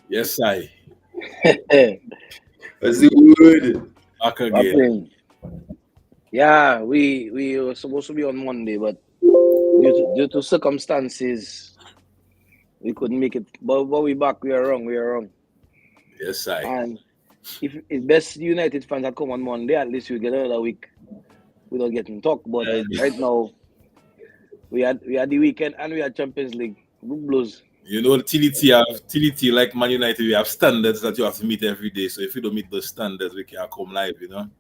Yes, I. That's the word. Back again. Happening. Yeah, we were supposed to be on Monday, but due to circumstances, we couldn't make it. But we back. We are wrong. We are wrong. Yes, I. And if it's best United fans that come on Monday, at least we get another week without getting talk. But right now, we had the weekend and we had Champions League. Good blues. You know, TDT like Man United. We have standards that you have to meet every day. So if you don't meet those standards, we can't come live. You know,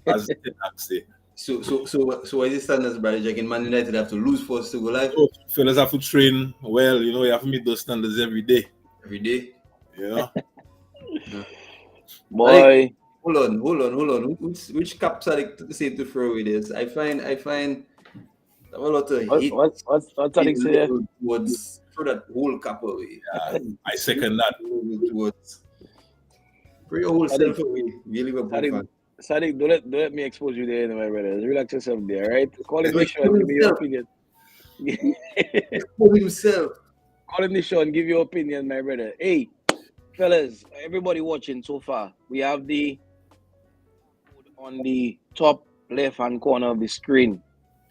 as Ten Hag say. So what is the standards, brother Jack? In Man United have to lose for us to go live So fellas have to train well. You know, you have to meet those standards every day. every day. You know. Boy, Hold on. Which caps are they say to throw with this? I find a lot of hate what's Alex say? towards throw that whole cap away. Yeah, I second that. Towards throw your whole self away. Be a Liverpool fan. Sadiq, don't let me expose you there, my brother. Relax yourself there, right? Call him the show Expose and give me your himself. opinion. For himself. Call him the show and give your opinion, my brother. Hey, fellas, everybody watching so far, we have the on the top left-hand corner of the screen.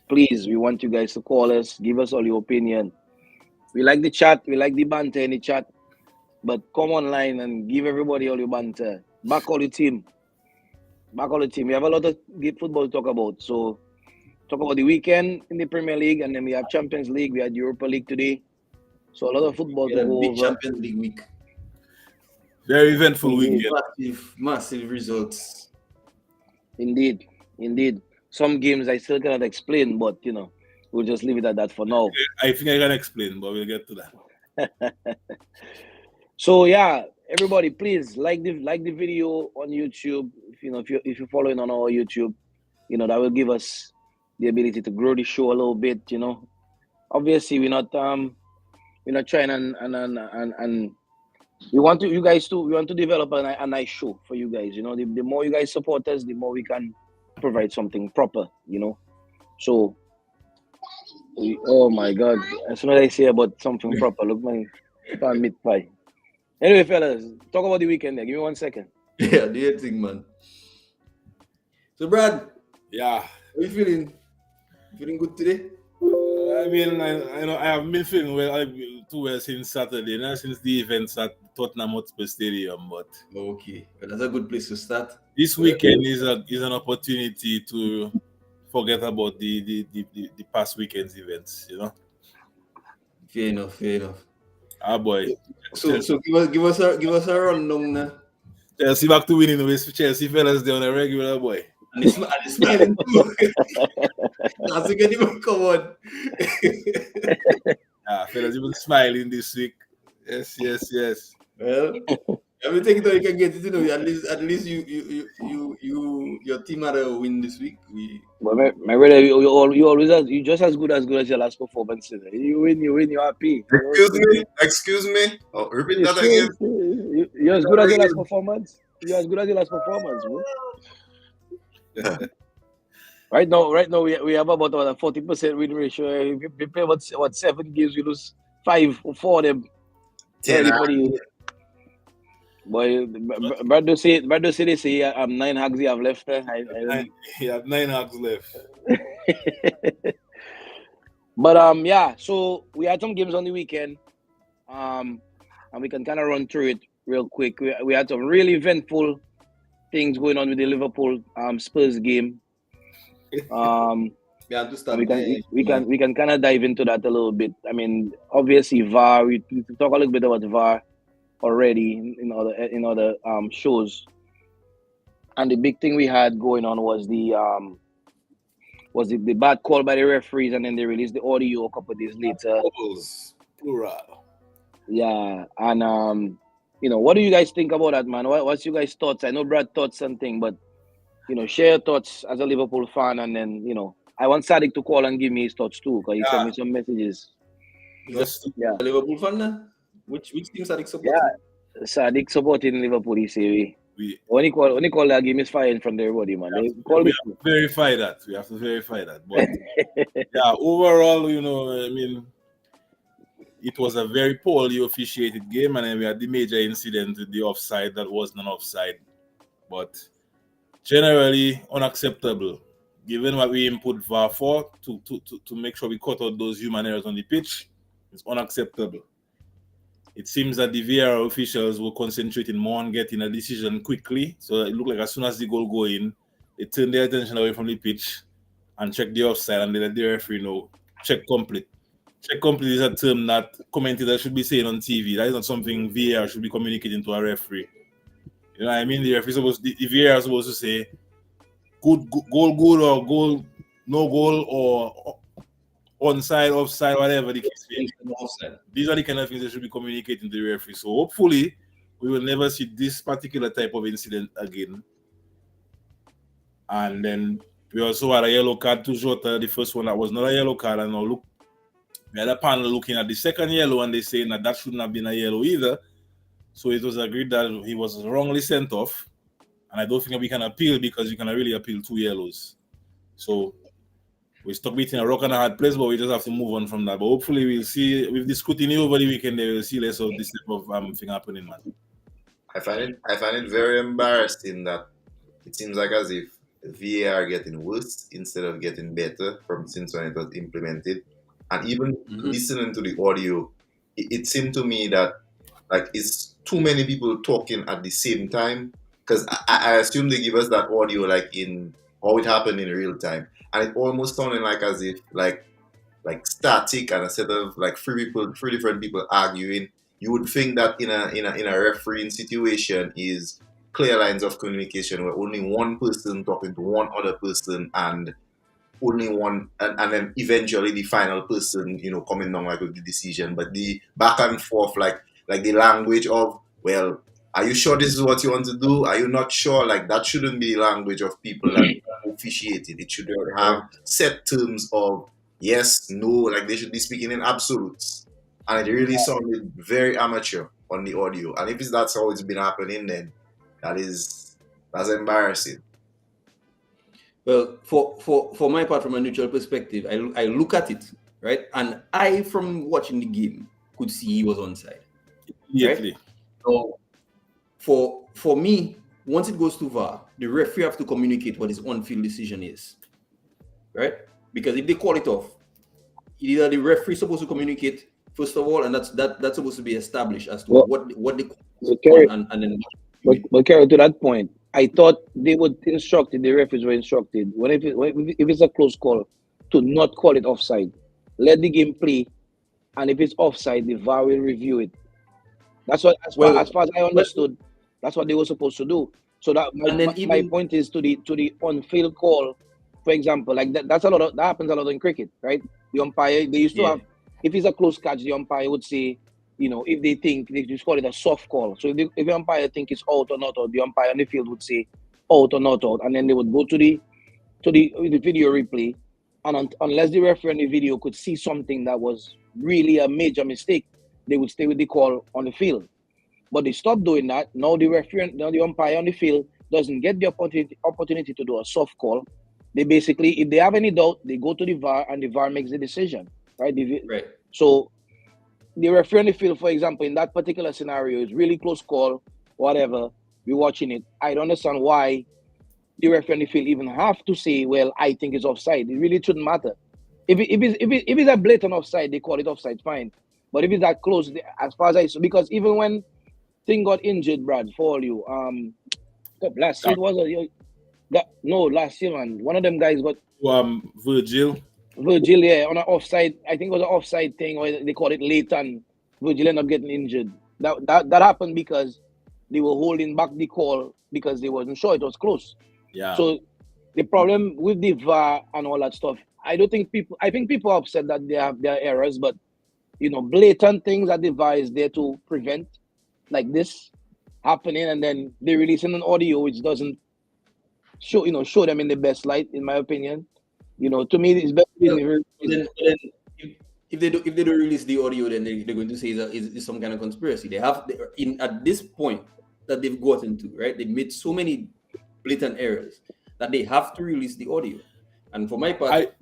Please, we want you guys to call us, give us all your opinion. We like the chat, we like the banter in the chat, but come online and give everybody all your banter. Back all the team. We have a lot of good football to talk about. So, talk about the weekend in the Premier League, and then we have Champions League, we had Europa League today. So, a lot of football We to had a go big over. Champions League week. Very eventful weekend. Massive results. Indeed. Some games I still cannot explain, but we'll just leave it at that for now. I think I can explain, but we'll get to that. So yeah, everybody, please like the video on YouTube. If you're following on our YouTube, that will give us the ability to grow the show a little bit. Obviously we're not trying and we want to develop a nice show for you guys. The more you guys support us, the more we can provide something proper. So oh my God, as soon as I say about something proper, look my fan meat pie. Anyway, fellas, talk about the weekend there. Give me 1 second. Yeah, do your thing, man. So, Brad, Yeah. how you feeling? Feeling good today? I mean, I have been feeling too well since Saturday, since the events at Tottenham Hotspur Stadium. But Okay, well, that's a good place to start. this weekend is an opportunity to forget about the past weekend's events. Fair enough. Ah boy. So give us a rundown now. Chelsea back to winning with Chelsea fellas there on a regular boy. And the smiling too. Last weekend even come on. Fellas, even smiling this week. Yes. Well, everything that you can get it, at least you your team had a win this week. But my brother, you just as good as your last performance. You win, you're happy. Excuse me. Oh, repeat that again. You're as good as your last performance. Bro. Right now we have about a 40% win ratio. We play what 7 games, we lose 5 or 4 of them. 10. Boy, Brad do say they say 9 hags you have left. He had 9 hugs left. But yeah, so we had some games on the weekend. And we can kind of run through it real quick. We had some really eventful things going on with the Liverpool Spurs game. We have to start. We can kind of dive into that a little bit. I mean, obviously VAR. We talk a little bit about VAR already in other shows. And the big thing we had going on was the bad call by the referees, and then they released the audio a couple of days later. Plural. Yeah, and what do you guys think about that, man? What's your guys' thoughts? I know Brad thought something, but share your thoughts as a Liverpool fan, and then I want Sadiq to call and give me his thoughts too, because he sent me some messages. Yeah, Liverpool fan now? Which team Sadiq supporting? Yeah, Sadiq supporting Liverpool. He say We when he call that game is fire in front of everybody, man. have to verify that. We have to verify that. But yeah, overall, I mean, it was a very poorly officiated game, and then we had the major incident with the offside that wasn't an offside. But generally unacceptable, given what we input VAR for to make sure we cut out those human errors on the pitch. It's unacceptable. It seems that the VAR officials were concentrating more on getting a decision quickly. So it looked like as soon as the goal go in, they turned their attention away from the pitch and check the offside, and they let the referee know, check complete. Check complete is a term that commentators should be saying on TV. That is not something VAR should be communicating to a referee. You know what I mean? The referee the VAR is supposed to say good or goal, no goal, or onside, offside, whatever the case may be. These are the kind of things that should be communicating to the referee. So hopefully we will never see this particular type of incident again. And then we also had a yellow card to Jota, the first one that was not a yellow card, and now look, we had a panel looking at the second yellow, and they saying that shouldn't have been a yellow either. So it was agreed that he was wrongly sent off, and I don't think we can appeal because you cannot really appeal 2 yellows. So we're stuck between a rock and a hard place, but we just have to move on from that. But hopefully we'll see, with the scrutiny over the weekend, we'll see less of this type of thing happening, man. I find it very embarrassing that it seems like as if VAR getting worse instead of getting better since when it was implemented. And even listening to the audio, it seemed to me that like it's too many people talking at the same time, because I assume they give us that audio like in how it happened in real time, and it almost sounded like as if like static, and instead of like three different people arguing, you would think that in a refereeing situation is clear lines of communication where only one person talking to one other person, and only one, and then eventually the final person, coming down like with the decision. But the back and forth, like the language of, well, are you sure this is what you want to do? Are you not sure? Like that shouldn't be the language of people that officiated. It should have set terms of yes, no, like they should be speaking in absolutes. And it really sounded very amateur on the audio. And if that's how it's been happening, then that's embarrassing. Well, for my part, from a neutral perspective, I look at it, right? And I, from watching the game, could see he was onside. Immediately. Right? So for me, once it goes to VAR, the referee have to communicate what his on-field decision is. Right? Because if they call it off, either the referee is supposed to communicate first of all, and that's supposed to be established as to what they call, and then. But Kerry, to that point, I thought they would the referees were instructed, if it's a close call, to not call it offside. Let the game play, and if it's offside, the VAR will review it. That's what, as far as I understood, that's what they were supposed to do. So that my point is to the on-field call, for example, like that happens a lot in cricket, right? The umpire, they used to have, if it's a close catch, the umpire would say, if they think, they just call it a soft call. So if the umpire think it's out or not out, the umpire on the field would say out or not out, and then they would go to the video replay, and unless the referee on the video could see something that was really a major mistake, they would stay with the call on the field. But they stopped doing that. Now the umpire on the field doesn't get the opportunity to do a soft call. They basically, if they have any doubt, they go to the VAR, and the VAR makes the decision, right? Right. So the referee on the field, for example, in that particular scenario, is really close call, whatever, we're watching it. I don't understand why the referee on the field even have to say, well, I think it's offside. It really shouldn't matter. If it's a blatant offside, they call it offside, fine. But if it's that close, as far as I saw, because even when Thing got injured, Brad, for all you, last year last year, man, one of them guys got Virgil, yeah, on an offside. I think it was an offside thing, or they called it late, and Virgil ended up getting injured. That happened because they were holding back the call because they wasn't sure it was close. Yeah. So the problem with the VAR and all that stuff, I think people are upset that they have their errors, but blatant things that the VAR is there to prevent, like this happening, and then they releasing an audio which doesn't show them in the best light, in my opinion. To me, it's better. If they don't release the audio, then they're going to say that it's some kind of conspiracy. At this point that they've gotten to, right? They've made so many blatant errors that they have to release the audio. And for my part,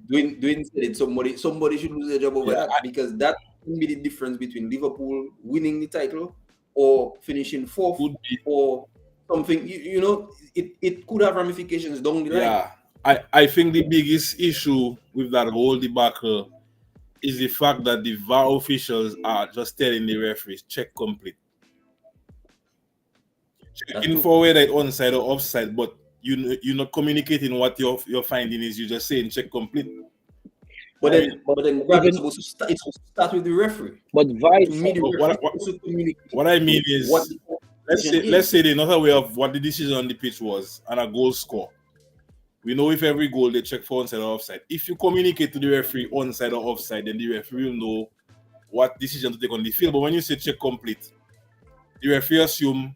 doing it, somebody should lose their job over that, because that can be the difference between Liverpool winning the title or finishing fourth Could be. or something. You know, it could have ramifications down the line. Yeah. I think the biggest issue with that whole debacle is the fact that the VAR officials are just telling the referees check complete. Checking for whether it's onside or offside, but you're not communicating what your finding is. You're just saying check complete. But I then, mean, but then VAR is supposed to start. It's supposed to start with the referee. But VAR To me, the But referee is supposed to communicate what I mean is, what the decision let's is. say they're not aware of what the decision on the pitch was and a goal score. We know if every goal they check for onside or offside. If you communicate to the referee onside or offside, then the referee will know what decision to take on the field. But when you say check complete, the referee assume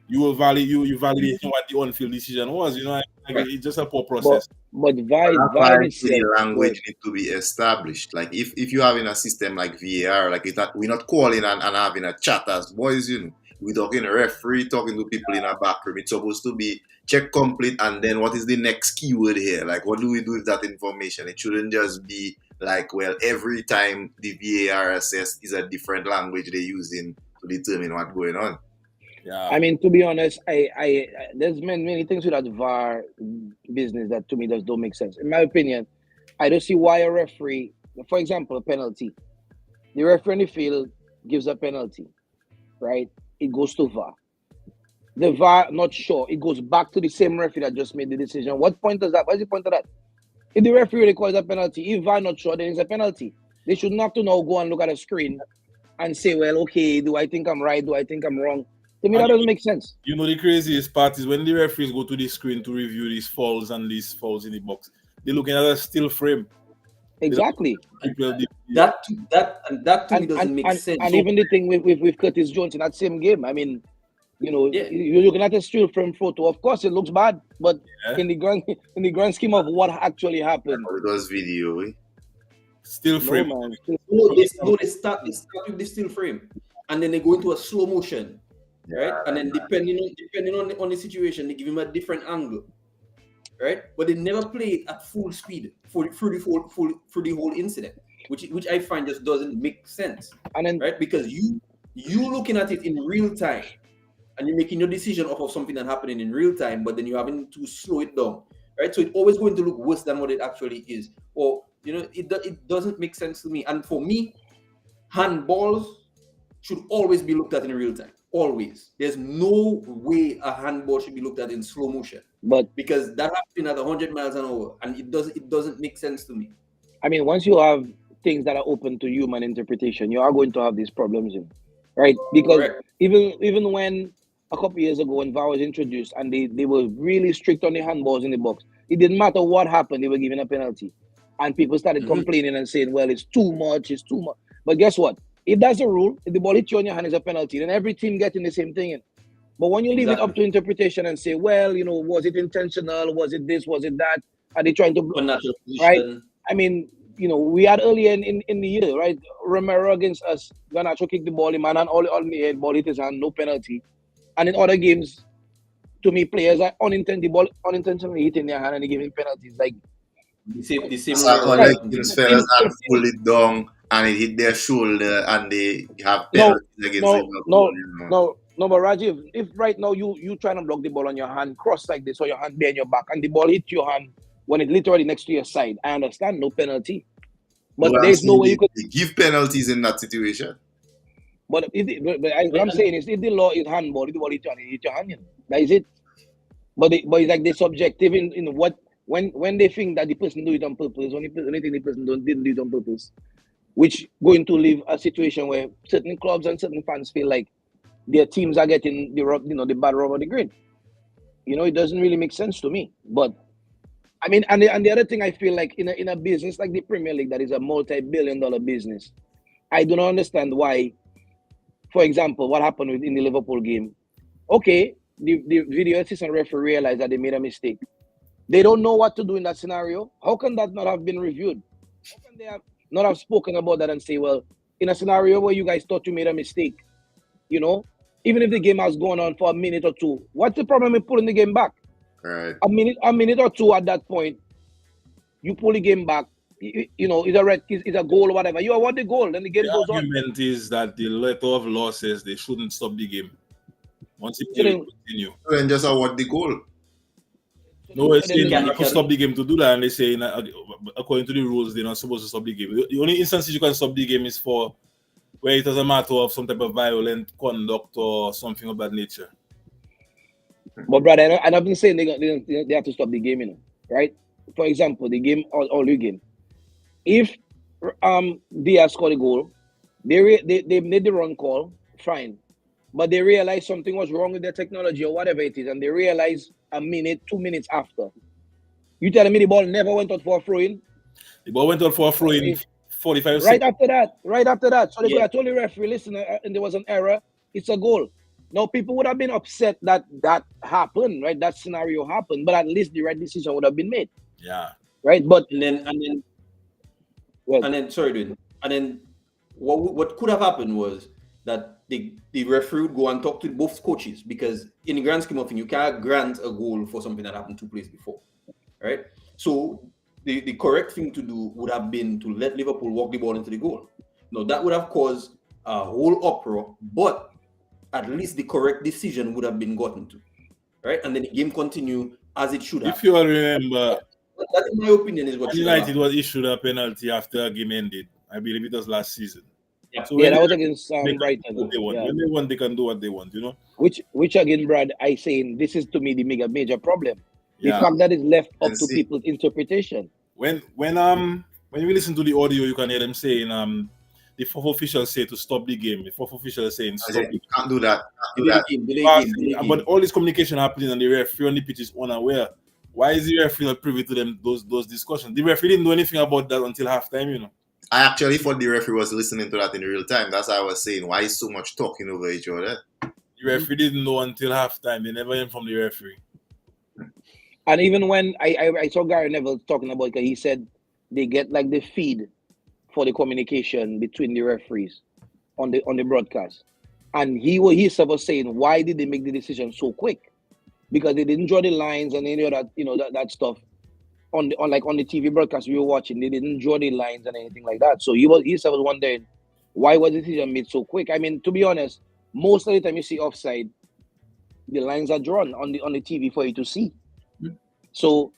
you validate what the on-field decision was. You know, like it's just a poor process. But VAR That's why itself. the language need to be established. Like if you having a system like VAR, like we're not calling and having a chat as boys, you know. We're talking to referee, talking to people in a back room. It's supposed to be check complete, and then what is the next keyword here? Like, what do we do with that information? It shouldn't just be like, well, every time the VAR assess is a different language they're using to determine what's going on. Yeah. I mean, to be honest, I there's many things with that VAR business that to me don't make sense. In my opinion, I don't see why a referee, for example, a penalty. The referee in the field gives a penalty, right? It goes to VAR. The VAR not sure. It goes back to the same referee that just made the decision. What point does that? What's the point of that? If the referee requires a penalty, if VAR not sure, then it's a penalty. They shouldn't have to now go and look at a screen and say, well, okay, do I think I'm right? Do I think I'm wrong? To me, that doesn't make sense. You know, the craziest part is when the referees go to the screen to review these fouls and these fouls in the box, they're looking at a still frame. Exactly. That to me doesn't make sense. And even the thing with Curtis Jones in that same game, I mean, you know, you're looking at a still frame photo. Of course, it looks bad, but in the grand scheme of what actually happened, It was video. Still frame. No, man. They start with the still frame, and then they go into a slow motion, right? And then depending on the situation, they give him a different angle, right? But they never play it at full speed through the whole incident, which I find just doesn't make sense, And then right? Because you looking at it in real time, and you're making your decision off of something that happening in real time, but then you're having to slow it down, right? So it's always going to look worse than what it actually is, or you know, it doesn't make sense to me. And for me, handballs should always be looked at in real time. Always. There's no way a handball should be looked at in slow motion. But because that happened at 100 miles an hour, and it doesn't make sense to me. I mean, once you have things that are open to human interpretation, you are going to have these problems, right? Because Correct. even when a couple years ago when VAR was introduced and they were really strict on the handballs in the box, it didn't matter what happened, they were given a penalty. And people started complaining and saying, well, it's too much. But guess what? If that's the rule, if the ball hits you on your hand is a penalty, then every team getting the same thing. But when you leave it up to interpretation and say, well, you know, was it intentional? Was it this? Was it that? Are they trying to... Unnatural right? position. I mean, you know, we had earlier in the year, right? Romero against us, Garnacho kicked the ball in man and all in the head, ball hit his hand, no penalty. And in other games, to me, players are unintentionally hitting their hand and they give him penalties. Like the same Like these fellas had pulled it down and it hit their shoulder and they have penalties against Liverpool. No, but Rajiv, if right now you trying to block the ball on your hand, cross like this, or your hand behind your back, and the ball hits your hand when it's literally next to your side, I understand, no penalty. But there's no way you could give penalties in that situation. But what I'm saying is, if the law is handball, if the ball hit your hand, that is it. But it's like they're subjective in what when they think that the person do it on purpose, when they think the person didn't do it on purpose, which going to leave a situation where certain clubs and certain fans feel like their teams are getting the bad rub of the green. You know, it doesn't really make sense to me. But I mean, and the other thing I feel like in a business like the Premier League that is a multi-billion-dollar business, I do not understand why. For example, what happened in the Liverpool game? Okay, the video assistant referee realized that they made a mistake. They don't know what to do in that scenario. How can that not have been reviewed? How can they not have spoken about that and say, well, in a scenario where you guys thought you made a mistake, you know, even if the game has gone on for a minute or two, what's the problem with pulling the game back? Right. A minute or two at that point, you pull the game back, you know, it's a red, it's a goal or whatever. You award the goal, then the game The goes on. argument is that the letter of law says they shouldn't stop the game. Once the So play then, will continue. Then just award the goal. No, it's then saying can- you have to can- stop the game to do that, and they say according to the rules, they're not supposed to stop the game. The only instances you can stop the game is for where it is a matter of some type of violent conduct or something of that nature. But brother, and I've been saying they have to stop the game, you know, right? For example, the game all the game. If Diaz scored a goal, they made the wrong call, fine. But they realized something was wrong with their technology or whatever it is, and they realized a minute, 2 minutes after. You telling me the ball never went out for a throw-in? The ball went out for a throw in 45 Right seconds. after that. So they could Yeah. have told the referee, listen, and there was an error. It's a goal. Now people would have been upset that happened, right? That scenario happened, but at least the right decision would have been made, Yeah. right? But and then sorry, dude. And then what could have happened was that the referee would go and talk to both coaches, because in the grand scheme of things, you can't grant a goal for something that happened 2 plays before, right? So the correct thing to do would have been to let Liverpool walk the ball into the goal. Now that would have caused a whole uproar, but at least the correct decision would have been gotten to, right? And then the game continue as it should have. If you all remember, That, in my opinion, is what should have United happened. was issued a penalty after a game ended. I believe it was last season. Yeah. So yeah, when that was they against can do Brighton. what they want. Yeah. When they want, they can do what they want, you know? Which again, Brad, I saying this is to me the major problem. The Yeah. fact that it's left up And to see- people's interpretation. When you listen to the audio, you can hear them saying the fourth official say to stop the game. The fourth official is saying I stop said, the you can't do that. Can't do that. Delay game. But all this communication happening and the referee on the pitch is unaware. Why is the referee not privy to them those discussions? The referee didn't know anything about that until halftime, you know. I actually thought the referee was listening to that in real time. That's why I was saying, why is so much talking over each other? The referee didn't know until halftime. They never informed the referee. And even when I saw Gary Neville talking about it, he said they get like the feed for the communication between the referees on the broadcast. And he was saying, why did they make the decision so quick? Because they didn't draw the lines and any of that, you know, that stuff on the TV broadcast we were watching. They didn't draw the lines and anything like that. So he was wondering, why was the decision made so quick? I mean, to be honest, most of the time you see offside, the lines are drawn on the TV for you to see. So,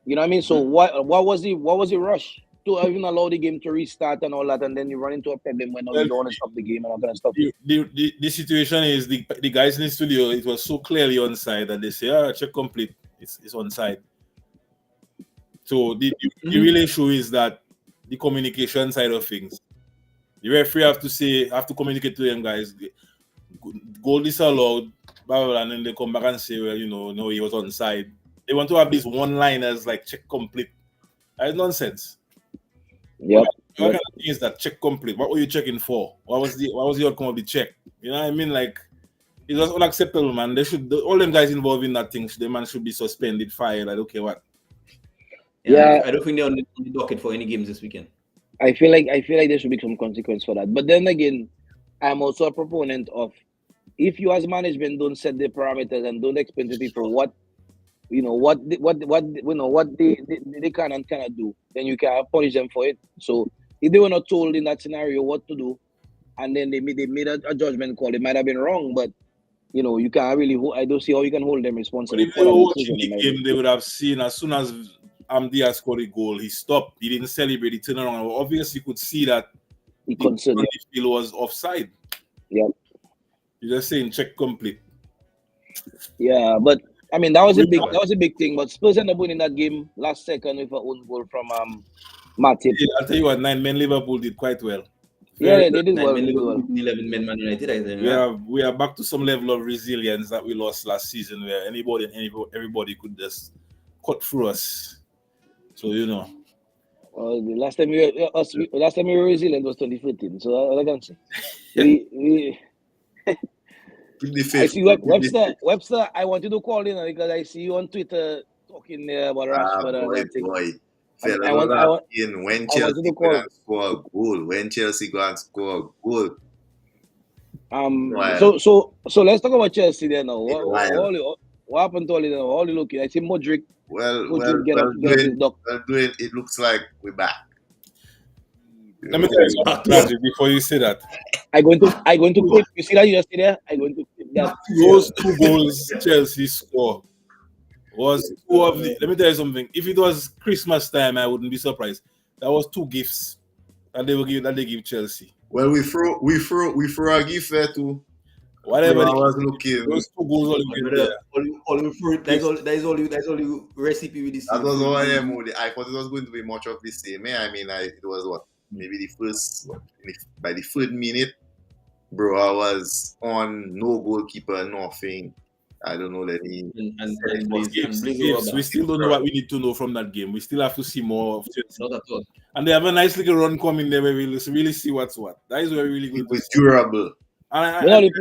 you know what I mean? So what was the rush to even allow the game to restart and all that, and then you run into a problem when you don't want to stop the game and all that stuff. The situation is the guys in the studio, it was so clearly onside that they say, check complete, it's onside. So the real issue is that the communication side of things. The referee have to communicate to them guys, goal disallowed, blah, blah, blah, and then they come back and say, well, you know, no, he was onside. They want to have these one-liners like check complete. That's nonsense. Yep. What kind of thing is that check complete? What were you checking for? What was the outcome of the check? You know what I mean? Like, it was unacceptable, man. All them guys involved in that thing, the man should be suspended, fired. I don't care what. Yeah. I don't think they're on the docket for any games this weekend. I feel like there should be some consequence for that. But then again, I'm also a proponent of, if you as management don't set the parameters and don't explain to people what they can and cannot do, then you can punish them for it. So if they were not told in that scenario what to do, and then they made a judgment call, it might have been wrong, but you know, you can't really. I don't see how you can hold them But responsible if for they were that watching decision. the game, they would have seen as soon as Diaz scored a goal, he stopped. He didn't celebrate. He turned around. Obviously, you could see that He the considered. field was offside. Yeah. You're just saying check complete. Yeah, but I mean that was a big thing. But Spurs ended up winning that game last second with an own goal from Matip. Yeah, I'll tell you what, 9 men Liverpool did quite well. Yeah, Very they did well. 11 men Man United, I think. We are back to some level of resilience that we lost last season, where everybody could just cut through us. So you know, The last time we were resilient was 2015. So all I can say. We Keep the I faith. see Webster. I want you to call in because I see you on Twitter talking there about Rashford and that thing. Boy. I want When you Chelsea to go call. and score a goal. When Chelsea go and score a goal. So let's talk about Chelsea there now. Wild. What happened to all the looking? I see Modric. Well, Modric get up his duck. doing it looks like we're back. Let me tell you something, Raji, before you say that. I going to clip. You see that you just see there? I going to clip that. Those 2 goals Chelsea score was 2 of the. Let me tell you something. If it was Christmas time, I wouldn't be surprised. That was 2 gifts that they give Chelsea. Well, we throw a gift there too. Whatever. I was looking. Those 2 goals all you get there. That's all you recipe with this. That was all I am. I thought it was going to be much of the same. I mean, it was what? Maybe the first, by the 3rd minute, bro, I was on no goalkeeper, nothing. I don't know that he. Gifts. We still don't know what we need to know from that game. We still have to see more of Chelsea. Not at all. And they have a nice little run coming there where we really see what's what. That is where we really good. It was durable. And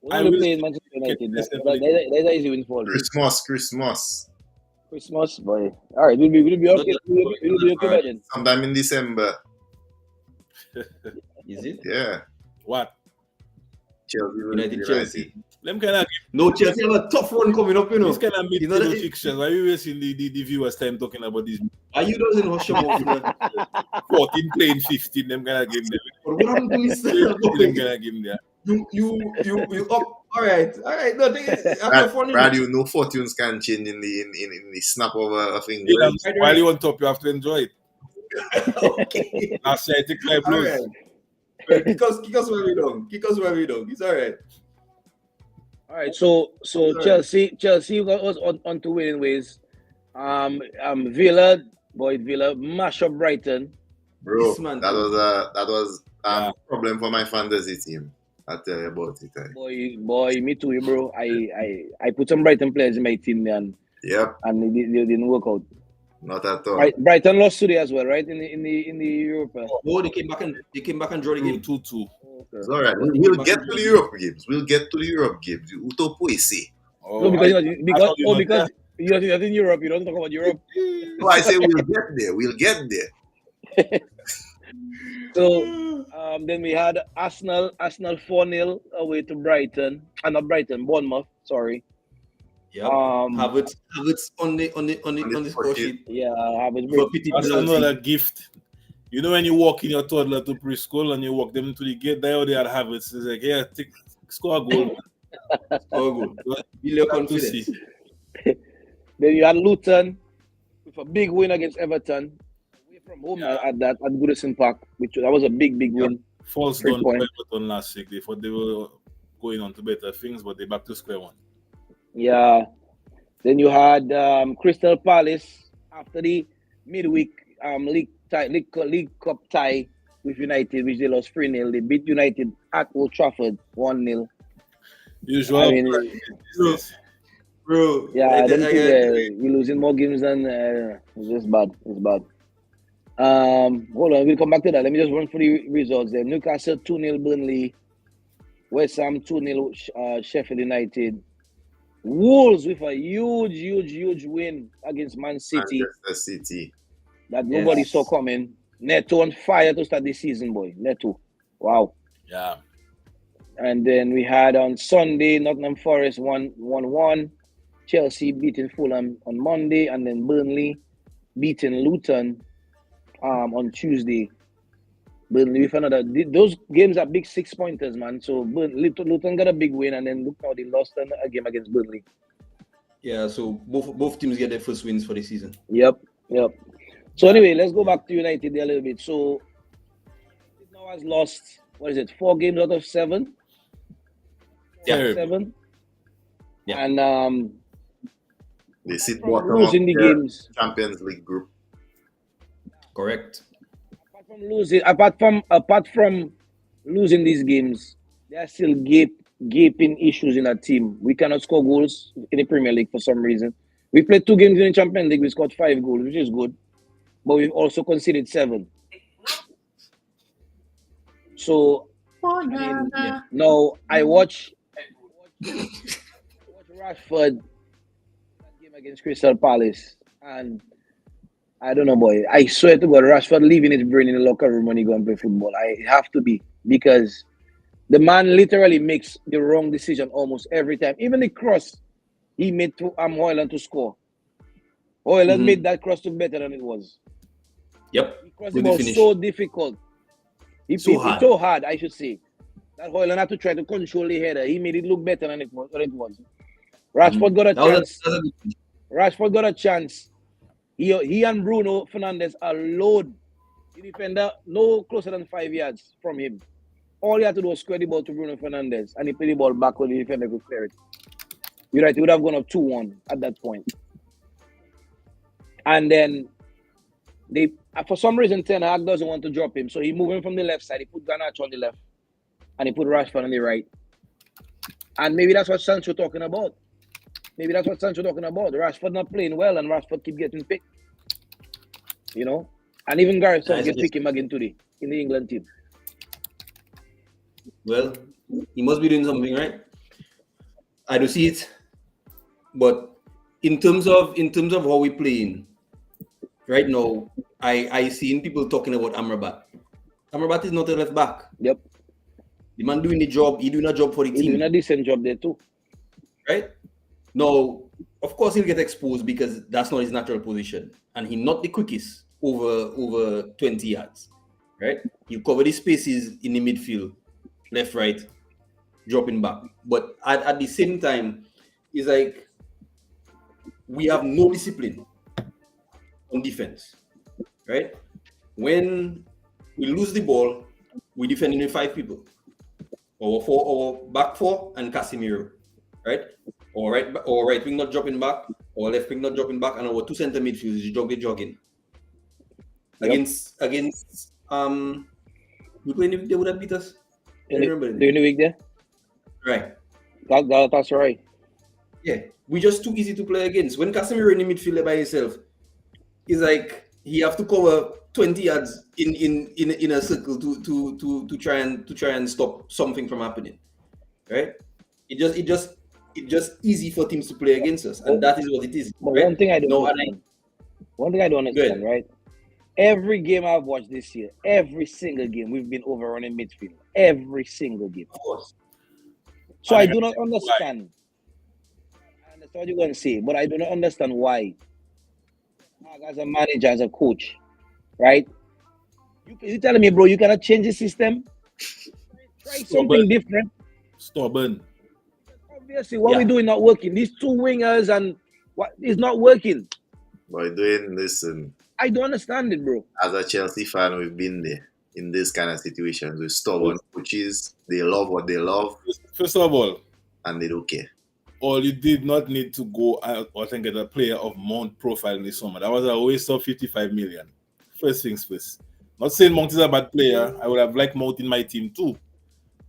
We only play in Manchester United. That's an easy win for us. Christmas. Boy. All right, we'll be okay. We'll be okay by then. Sometime in December. Is it? Yeah. What? Chelsea. Them kind of No, Chelsea have a tough run coming up, you know. This kind of mid-table fixtures. Why are we wasting the viewers' time talking about this? Are you doesn't hush your mouth? 14 playing 15, them kind of game there. What I'm doing is Them kind of game there. you up. All right. No, Brad, you know fortunes can change in the snap of a finger. Yeah, while you're on top, you have to enjoy it. Okay. Last year, I take 5 blows. All right. Kick us where we don't. It's all right. All right, so Chelsea was on to winning ways. Villa mash up Brighton. Bro, that was a problem for my fantasy team. I'll tell you about it. Boy, me too, bro. I put some Brighton players in my team, man. Yep. And they didn't work out. Not at all. Brighton lost today as well, right? In the Europe. Oh, they came back and drew the game 2-2. Okay. It's all right. We'll get to the Europe games. Uto Puisi. No, because you're in Europe, you don't talk about Europe. No, I say we'll get there. So then we had Arsenal 4-0 away to Brighton. Not Brighton, Bournemouth, sorry. Yeah. Havertz on the score sheet. Yeah, Havertz. That's another gift. You know when you walk in your toddler to preschool and you walk them to the gate, there they are Havertz. It's like, yeah, score a goal. Score a goal. Feel confidence. Then you had Luton with a big win against Everton. Away from home at Goodison Park, that was a big win. False done for Everton last week. They thought they were going on to better things, but they're back to square one. Yeah. Then you had Crystal Palace after the midweek League Cup tie with United, which they lost 3-0. They beat United at Old Trafford 1-0. Usual. Bro. Yeah, we're losing more games than it's just bad. It's bad. Hold on, we'll come back to that. Let me just run through the results there. Newcastle 2-0 Burnley. West Ham 2-0 Sheffield United. Wolves with a huge win against Man City. Manchester City. That nobody saw coming. Neto on fire to start this season, boy. Neto. Wow. Yeah. And then we had on Sunday, Nottingham Forest 1-1. Chelsea beating Fulham on Monday. And then Burnley beating Luton on Tuesday. Burnley with another. Those games are big 6-pointers, man. So Luton got a big win, and then look how they lost a game against Burnley. Yeah, so both teams get their first wins for the season. Yep. So anyway, let's go back to United there a little bit. So United now has lost, 4 games out of 7? Yeah. 7. Yeah. And they sit bottom losing the games. Champions League group. Correct. Apart from losing these games, there are still gaping issues in our team. We cannot score goals in the Premier League for some reason. We played 2 games in the Champions League. We scored 5 goals, which is good, but we've also conceded 7. So now I watch Rashford that game against Crystal Palace, and I don't know, boy. I swear to God, Rashford leaving his brain in the locker room when he go and play football. I have to be, because the man literally makes the wrong decision almost every time. Even the cross he made to Hoyland to score. Hoyland made that cross look better than it was. Yep. The cross was so difficult. It's hard. so hard, I should say. That Hoyland had to try to control the header. He made it look better than it was. Rashford got a chance. Rashford got a chance. He and Bruno Fernandes alone. The defender no closer than 5 yards from him. All he had to do was square the ball to Bruno Fernandes, and he played the ball back when the defender could clear it. You're right, he would have gone up 2-1 at that point. And then they, for some reason, Ten Hag doesn't want to drop him, so he moved him from the left side. He put Garnacho on the left, and he put Rashford on the right. And maybe that's what Sancho talking about. Rashford not playing well, and Rashford keep getting picked. You know, and even Gareth Southgate pick him again today in the England team. Well, he must be doing something right. I do see it, but in terms of how we playing right now, I seen people talking about Amrabat. Amrabat is not a left back. Yep. The man doing the job. He doing a job for the team. He's doing a decent job there too. Right? Now, of course, he'll get exposed because that's not his natural position, and he's not the quickest over 20 yards. Right? He'll cover the spaces in the midfield, left, right, dropping back. But at the same time, it's like we have no discipline on defense. Right? When we lose the ball, we defend with 5 people. Our back 4 and Casemiro. Right? Or right wing not dropping back, or left wing not dropping back, and our 2 center midfielders is jogging. Yep. Against we playing, they would have beat us. During the week there? Right. That's right. Yeah. We're just too easy to play against. When Casemiro in the midfield by himself, it's like he have to cover 20 yards in a circle to try and stop something from happening. Right? It just easy for teams to play against us, and that is what it is. But right? one thing I don't understand, right? Every game I've watched this year, every single game, we've been overrunning midfield. Every single game. Of course. So I do not understand. I understand what you're going to say, but I do not understand why. As a manager, as a coach, right? You telling me, bro, you cannot change the system? Try something different. Stubborn. Obviously, what we're doing not working. These 2 wingers and what is not working. But listen. I don't understand it, bro. As a Chelsea fan, we've been there in this kind of situations with stubborn coaches. They love what they love. First of all, and they don't care. Or you did not need to go out and get a player of Mount profile in the summer. That was a waste of 55 million. First things first. Not saying Mount is a bad player. I would have liked Mount in my team too.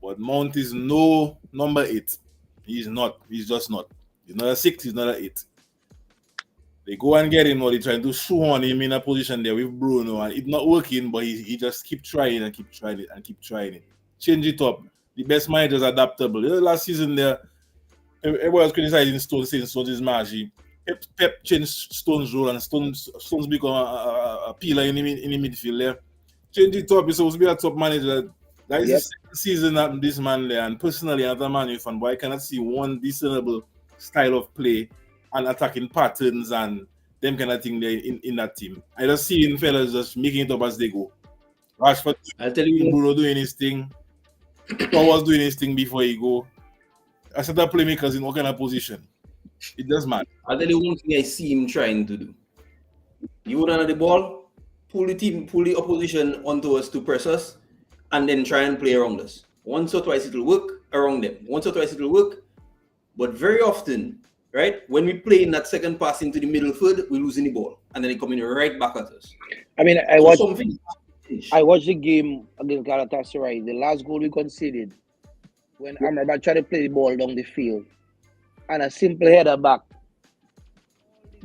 But Mount is no number 8. He's not. He's just not. He's not a 6. He's not an 8. They go and get him, or they trying to shoehorn him in a position there with Bruno, and it's not working, but he just keep trying and keep trying it. Change it up. The best manager is adaptable. Last season there, everyone was criticizing Stones, saying Stones is magic. Pep changed Stones' role, and Stones become a pillar in the midfield there. Change it up. He's supposed to be a top manager. That is the second season that this man there, and personally, as a Man U fan, but I cannot see one discernible style of play and attacking patterns and them kind of thing there in that team. I just see in fellas just making it up as they go. Rashford, I'll tell you, Bruno doing his thing. Paul was doing his thing before he go. I set up playmakers in all kind of position. It does matter. I'll tell you one thing I see him trying to do. He would under the ball, pull the opposition onto us to press us, and then try and play around us. Once or twice it will work around them. But very often, right, when we play in that second pass into the middle third, we're losing the ball, and then they coming right back at us. I mean, I watched the game against Galatasaray. The last goal we conceded when Amrabat tried to play the ball down the field, and a simple header back.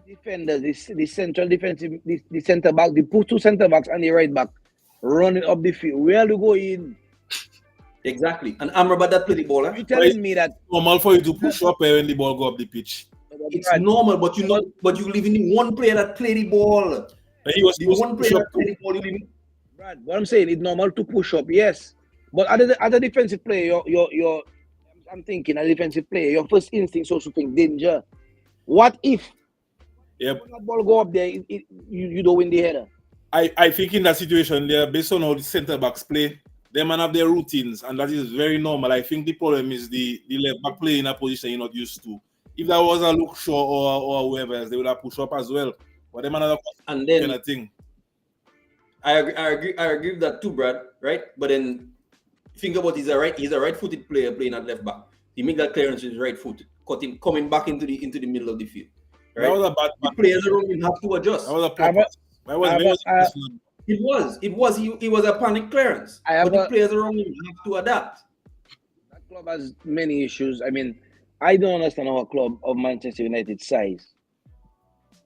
The defenders, the central defensive, the centre back, the 2 centre backs and the right back running up the field. Where to go in? Exactly. And Amrabat that play the ball. You're telling me that It's normal for you to push up when the ball go up the pitch. It's normal, but you live in one player that play the ball. And he was The supposed one to push player up that play the ball, you live in. Brad, what I'm saying, it's normal to push up, yes. But as a defensive player, I'm thinking, as a defensive player, your first instinct is also to think danger. What if when that ball go up there, you don't win the header? I think in that situation there, based on how the centre backs play, They man have their routines, and that is very normal. I think the problem is the left back playing in a position you're not used to. If that was a Luke Shaw or whoever else, they would have pushed up as well. But them another And then kind of thing. I agree with that too, Brad. Right? But then think about he's a right-footed player playing at left back. He make that clearance with his right foot, coming back into the middle of the field. Right? That was a bad the players around him have to adjust. That was a poor pass. It was a panic clearance. But the players around him have to adapt. That club has many issues. I mean, I don't understand how a club of Manchester United size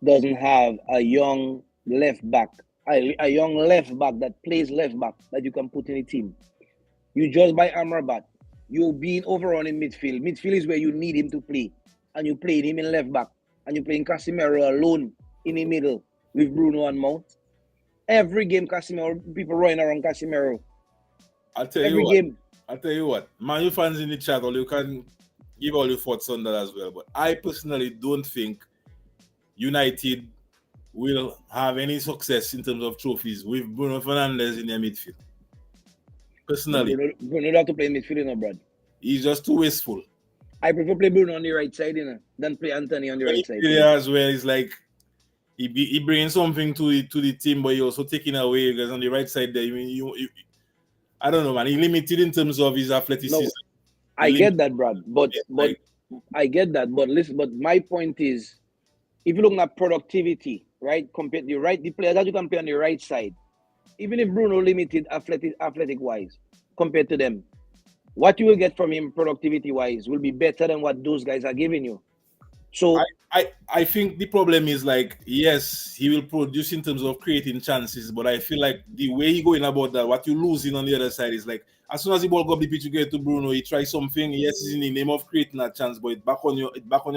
doesn't have a young left back, a young left back that plays left back that you can put in a team. You just buy Amrabat, you're being overrun in midfield. Midfield is where you need him to play, and you play him in left back, and you're playing Casemiro alone in the middle with Bruno and Mount. Every game, Casemiro, people running around Casemiro. I'll tell you what, Man U fans in the chat, or you can give all your thoughts on that as well. But I personally don't think United will have any success in terms of trophies with Bruno Fernandes in their midfield. Personally. Bruno don't have to play in midfield, Brad. He's just too wasteful. I prefer play Bruno on the right side, than play Anthony on the right side. Yeah, as well. It's like he brings something to the team, but he also taking away because on the right side there, I don't know, man. He limited in terms of his athleticism. No, I get that, Brad. But I get that. But listen, but my point is, if you look at productivity, right, compared to the players that you can play on the right side, even if Bruno limited athletic wise compared to them, what you will get from him productivity wise will be better than what those guys are giving you. So I think the problem is like, yes, he will produce in terms of creating chances, but I feel like the way he going about that, what you losing on the other side is like, as soon as the ball go up the pitch, you get to Bruno, he tries something, yes, it's in the name of creating a chance, but it's back on your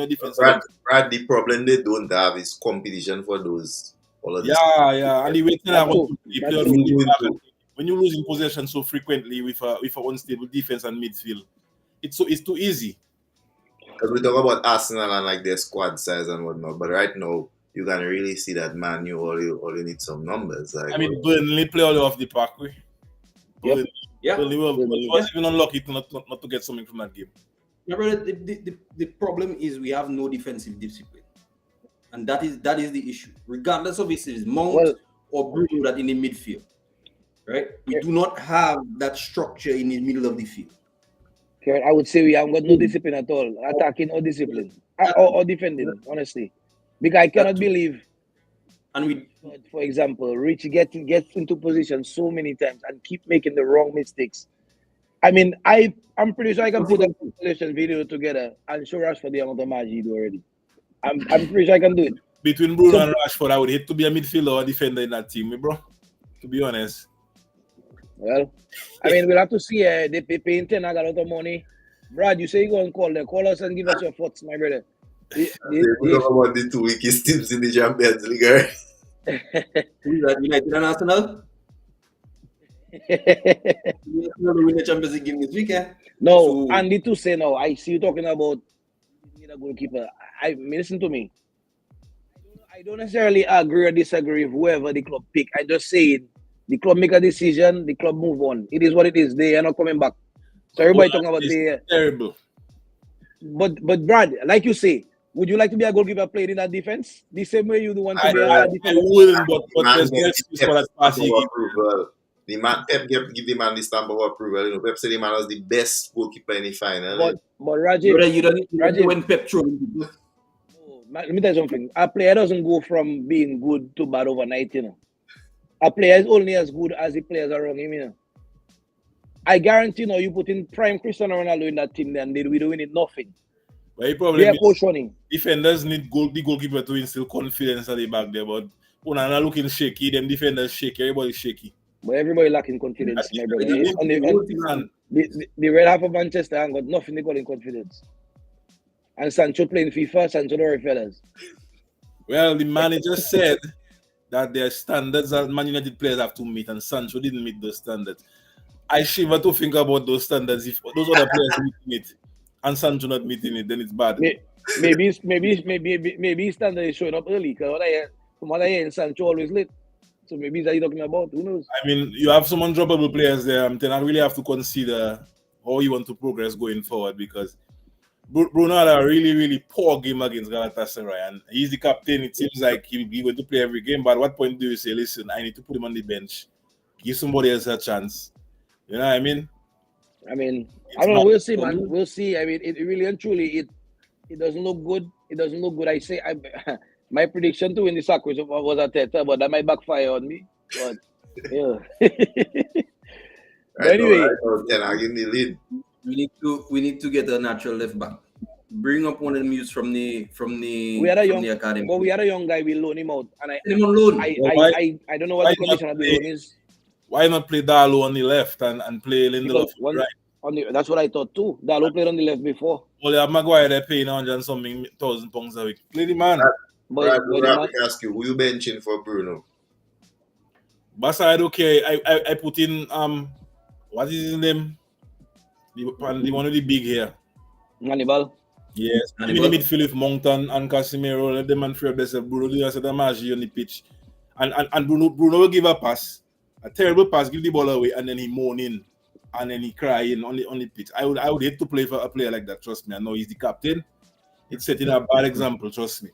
defense. Brad, the problem they don't have is competition for those. Yeah, and the way when you losing possession so frequently with a unstable defense and midfield, it's too easy. Because we talk about Arsenal and like their squad size and whatnot, but right now you can really see that Man U all you need some numbers. Like, I mean, Burnley play all off the park. Burnley was even unlucky not to get something from that game. Yeah, brother, the problem is we have no defensive discipline, and that is the issue. Regardless of if it's Mount or Bruno that in the midfield, right? We do not have that structure in the middle of the field. I would say we haven't got no discipline at all, attacking or discipline or defending, honestly, because I cannot believe. And for example, Rich gets into position so many times and keep making the wrong mistakes. I mean, I'm pretty sure I can put a compilation video together and show Rashford the amount of magic he do already. I'm pretty sure I can do it. Between Bruno and Rashford, I would hate to be a midfielder or a defender in that team, bro. To be honest. Well, I mean, we'll have to see. They paying Ten Hag a lot of money. Brad, you say you go and call us and give us your thoughts, my brother. We talk about the two weakest teams in the Champions League, right? Who's that, United and Arsenal? United will win the Champions League game this weekend. No, so, Andy to say now, I see you talking about need a goalkeeper. Listen to me. I don't necessarily agree or disagree with whoever the club pick. I just say it. The club make a decision, the club move on. It is what it is. They are not coming back. So everybody talking about terrible. But Brad, like you say, would you like to be a goalkeeper playing in that defense? The same way you want to be a defense? I wouldn't, but there's no excuse for that passing. The man Pep give the man the stamp of approval. You know, Pep said the man was the best goalkeeper in the final. But Rajiv, you don't when Pep throw. Let me tell you something. A player doesn't go from being good to bad overnight, you know. A player is only as good as the players around him, you know. I guarantee you put in prime Cristiano Ronaldo in that team, then we're doing it nothing. But he probably coach running. Defenders need the goalkeeper to instill confidence at the back there, but when I'm not looking shaky, them defenders shaky, everybody's shaky. But everybody lacking confidence, my brother. The red half of Manchester ain't got nothing to call in confidence. And Sancho playing FIFA, Sancho don't refer us. Well, the manager said that there are standards that Man United players have to meet, and Sancho didn't meet those standards. I shiver to think about those standards. If those other players meeting it and Sancho not meeting it, then it's bad. Maybe standard is showing up early. Because from what I hear, Sancho always late. So maybe that you're talking about. Who knows? I mean, you have some undroppable players there. Then I really have to consider how you want to progress going forward because Bruno had a really, really poor game against Galatasaray, and he's the captain. It seems like he's going to play every game. But at what point do you say, listen, I need to put him on the bench, give somebody else a chance? You know what I mean? I mean, It's I don't know. not- We'll see, man. We'll see. I mean, it really and truly, it doesn't look good. It doesn't look good. My prediction to win the sack was a Teta, but that might backfire on me. But yeah. But anyway, Then I give me the lead. We need to get a natural left back. Bring up one of the youths from the we had a young, academy. but we had a young guy. We loan him out, and Put him on loan. I don't know what why the condition not of the play- loan is. Why not play Darlow on the left and play Lindelof Because on the right? that's what I thought too. Dalot played on the left before, Well, you have Maguire there paying 100-something thousand pounds a week. Play the man. but the man, Ask you, who you benching for Bruno? Basa, I don't care. I put in what is his name? The one with the big hair. Hannibal. Yes. In the midfield with Mountain and Casemiro. Let them man free up themselves. Bruno do a set of magic on the pitch. And Bruno will give a pass. A terrible pass, give the ball away, and then he moaning and then he crying on the pitch. I would hate to play for a player like that, trust me. I know he's the captain. It's setting a bad example, trust me.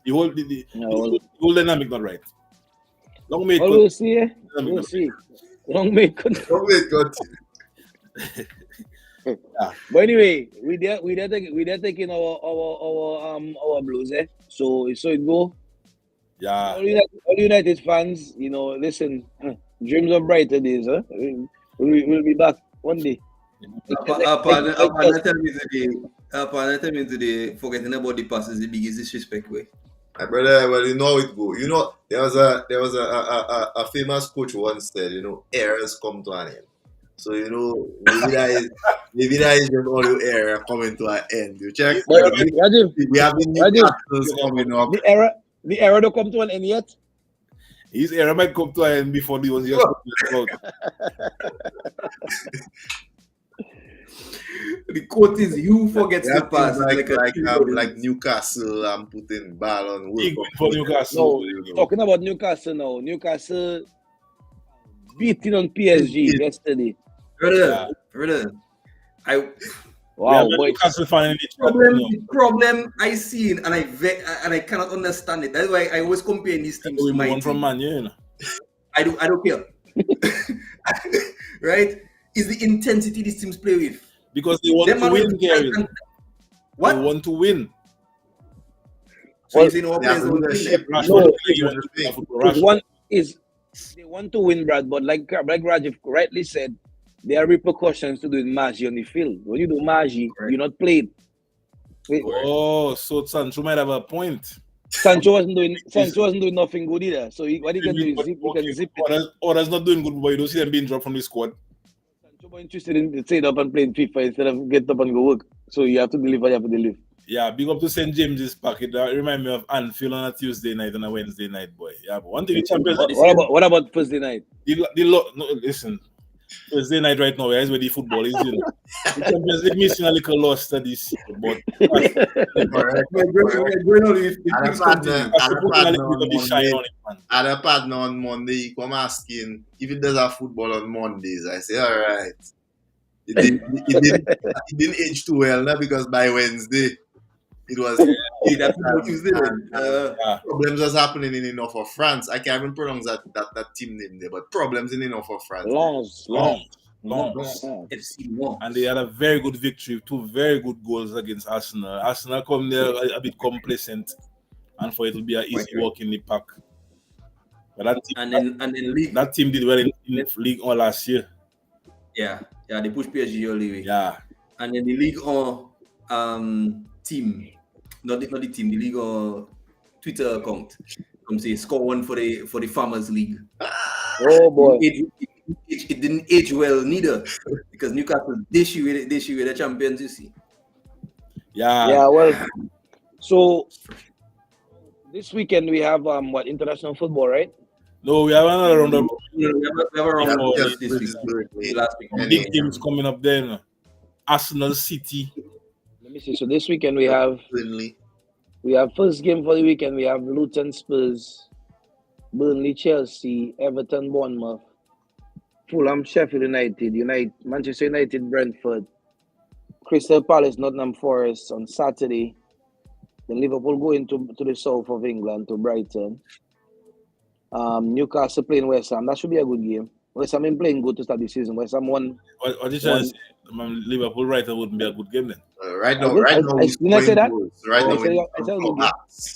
The whole dynamic not right. Long mate. Well, we'll see. We'll see. Long may continue. Oh, wait, God. But anyway, we there taking our blues, eh? So it go. Yeah. All United fans, listen, dreams of brighter days, huh? We'll be back one day. Our partner tell me today, forgetting about the pass is the biggest disrespect way. My brother, well, you know how it go. You know, there was a famous coach once said, errors come to an end. So maybe that is just all your error coming to an end. You check. But, Rajiv, We have the new capitals coming up. the era don't come to an end yet. His era might come to an end before the ones just out. The quote is you forget Yeah, the pass like Newcastle and putting ball on World Big Cup. win for Newcastle. No, talking about Newcastle now. Newcastle beating on PSG yesterday. Brother, Wow, Yeah, boy. Newcastle finally the problem I see and I cannot understand it. That's why I always compare these teams we to my move on from team. Man U, you know. I don't care. Right? Is the intensity these teams play with. Because they want Them to man win, will- Gary. What? They want to win. So you saying all Yeah, players don't leadership. win? Rashford, No. you want to win football. Is Rashford. one is they want to win, Brad, but like Rajiv rightly said, there are repercussions to doing Magi on the field. When you do Magi, Correct. you're not played. Oh, so Sancho might have a point. Sancho wasn't doing nothing good either. So what he can do is he can zip it. Others not doing good, but you don't see them being dropped from the squad. Sancho more interested in staying up and playing FIFA instead of get up and go work. So you have to deliver. Yeah, big up to St. James's Park. It remind me of Anfield on a Tuesday night and a Wednesday night, boy. Yeah, but one thing the Champions What about Thursday night? no, listen. Thursday night right now is where the football is, The Champions League missing a little loss to this year, but Other partner on Monday, he come asking if it does have football on Mondays. I say, all right. It didn't age too well now because by Wednesday it was Tuesday. problems was happening in enough of France. I can't even pronounce that team name there, but problems in enough of France. long. FC1. And they had a very good victory, 2 very good goals against Arsenal. Arsenal come there a bit complacent, and for it to be an easy walk in the pack. But that team, And then league. that team did well in the league all last year. Yeah, they push PSG all the way. Yeah. And then the league team, not the team, the league Twitter account. Come say score one for the Farmers League. Oh boy. It didn't age well neither because Newcastle this year the champions, you see. Yeah. Well, so this weekend we have international football, right? No, we have another round of We have a round of Yeah, this week. Last week. big teams coming up there. Arsenal City. Let me see. So this weekend we have Burnley. first game for the weekend. We have Luton Spurs. Burnley, Chelsea, Everton, Bournemouth, Fulham, Sheffield United, Manchester United, Brentford, Crystal Palace, Nottingham Forest on Saturday. Then Liverpool going to the south of England, to Brighton. Newcastle playing West Ham. That should be a good game. West Ham been playing good to start the season. West Ham won. What you trying to say? Liverpool Brighton wouldn't be a good game then. Right now, Didn't I say that? Right Oh, now, I said a good game.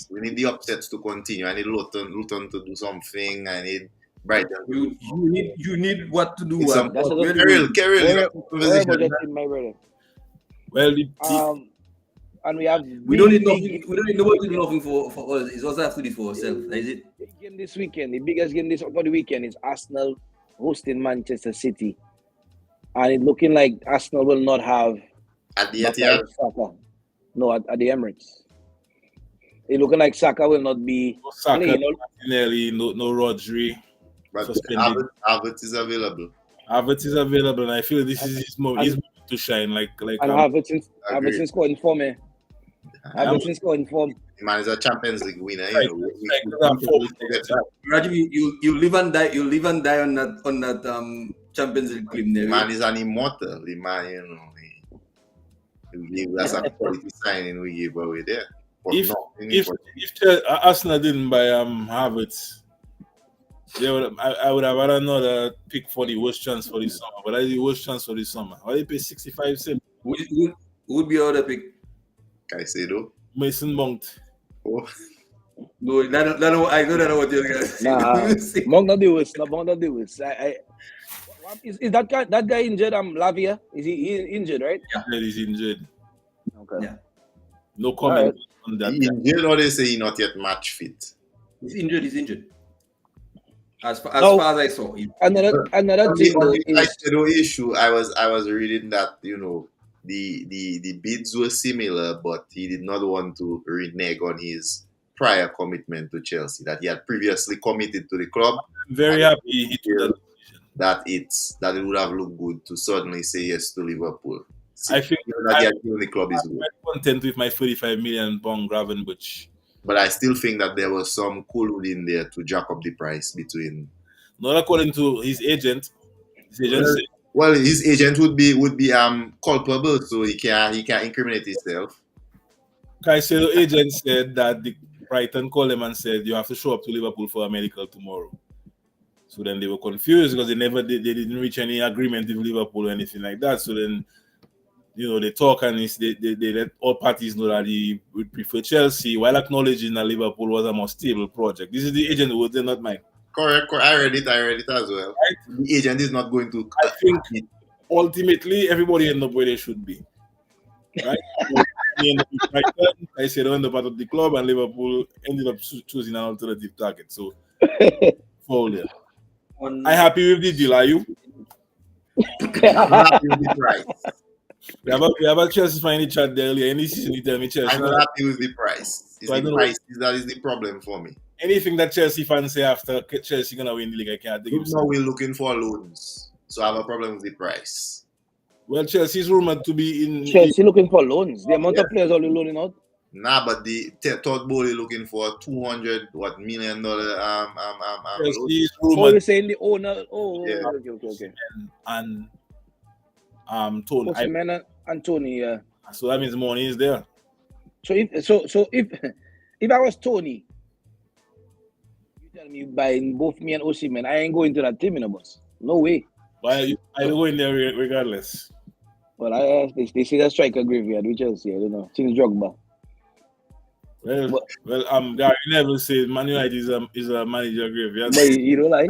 we need the upsets to continue. I need Luton to do something. I need Brighton. You need what to do. Some That's a good- Carry Where about your team, my brother? Well, And we have. We don't need nothing. We don't need nobody to do nothing for us. It's also have to do for ourselves. Is it? Big game this weekend. The biggest game for the weekend is Arsenal hosting Manchester City, and it's looking like Arsenal will not have at the Bukayo Saka. No, at the Emirates. It's looking like Saka will not be no Saka, playing. Martinelli, no Rodri. But Suspended. Havertz is available. Havertz is available, and I feel this is his moment to shine. And Havertz scoring for me. Havertz scoring for me. The man is a Champions League winner. Right. Raju, you live and die. You live and die on that Champions League claim there. The man is an immortal. The man, that's a quality signing we gave away there. If Arsenal didn't buy Havertz, I would have had another pick for the worst chance for this summer. But that's the worst chance for this summer. Why they pay 65 cents? Who would be your other pick? Caicedo. Mason Mount. Oh. No, I know what you're gonna say. Nah, Mount not the worst. Mount not the worst. Is that guy injured? Lavia? Is he injured? Right? Yeah, he's injured. Okay. Yeah. No comment on that. He injured, or they say he's not yet match fit. He's injured. As far as I saw. Another thing though The is Caicedo issue. I was reading that the bids were similar, but he did not want to renege on his prior commitment to Chelsea that he had previously committed to the club. I'm very happy he took that decision. That it would have looked good to suddenly say yes to Liverpool. I think the club is good. I'm content with my £35 million Gravenberch. But I still think that there was some cool in there to jack up the price between. Not according to his agent. Well, his agent would be culpable, so he can't incriminate himself. Caicedo agent said that the Brighton called him and said you have to show up to Liverpool for a medical tomorrow. So then they were confused because they didn't reach any agreement with Liverpool or anything like that. So then they talk and they let all parties know that he would prefer Chelsea while acknowledging that Liverpool was a more stable project. This is the agent who did not mine. Correct. I read it as well. Right? The agent is not going to. I think ultimately everybody ended up where they should be. Right? I said end up out of the club and Liverpool ended up choosing an alternative target. So foul there. I'm happy with the deal, are you? I'm happy with the price. We have a Chelsea fan in the chat there earlier. Any season you tell me Chelsea. I'm not happy with the price. That is the problem for me. Anything that Chelsea fans say after Chelsea gonna win the league, I can't think of. Now we're looking for loans, so I have a problem with the price. Well, Chelsea is rumored to be in. Chelsea looking for loans. The amount of players are loaning out. Nah, but the Todd Bowley looking for $200 million. Chelsea is Oh, rumored. you're saying the owner? Oh, Yeah. Okay. And Tony. Osimhen and Tony, yeah. So that means money is there. So if I was Tony, you tell me buying both me and Osimhen, I ain't going to that team in a bus. No way. Why I go in there regardless? Well, they see that striker graveyard with Chelsea. I don't know. Things Drogba. Well, Gary Neville said Man United is a manager graveyard. But you don't like?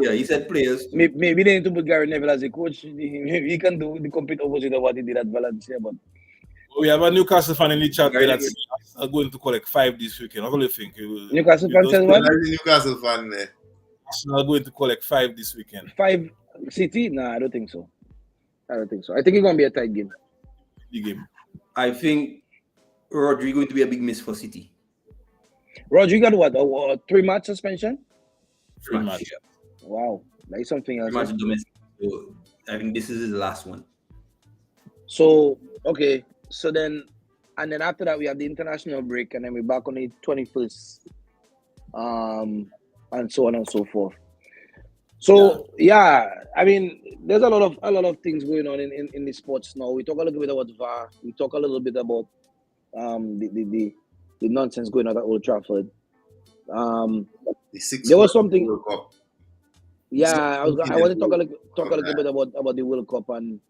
Yeah, he said players. Maybe they need to put Gary Neville as a coach. He can do the complete opposite of what he did at Valencia. But we have a Newcastle fan in the chat there that's going to collect 5 this weekend. What do you think? Newcastle fan says what? Newcastle fan there. Arsenal going to collect 5 this weekend. 5 City? Nah, I don't think so. I think it's going to be a tight game. The game. I think Rodri going to be a big miss for City. Rodri got what? A 3-match suspension? 3 match. Wow, that is something else. Match domestic. So I think this is his last one. So okay, so then after that we have the international break, and then we're back on the 21st. And and so on and so forth. So yeah, I mean, there's a lot of things going on in the sports now. We talk a little bit about VAR. We talk a little bit about the nonsense going on at Old Trafford. The six There was something. World Cup. Yeah, I want to talk a little bit about the World Cup and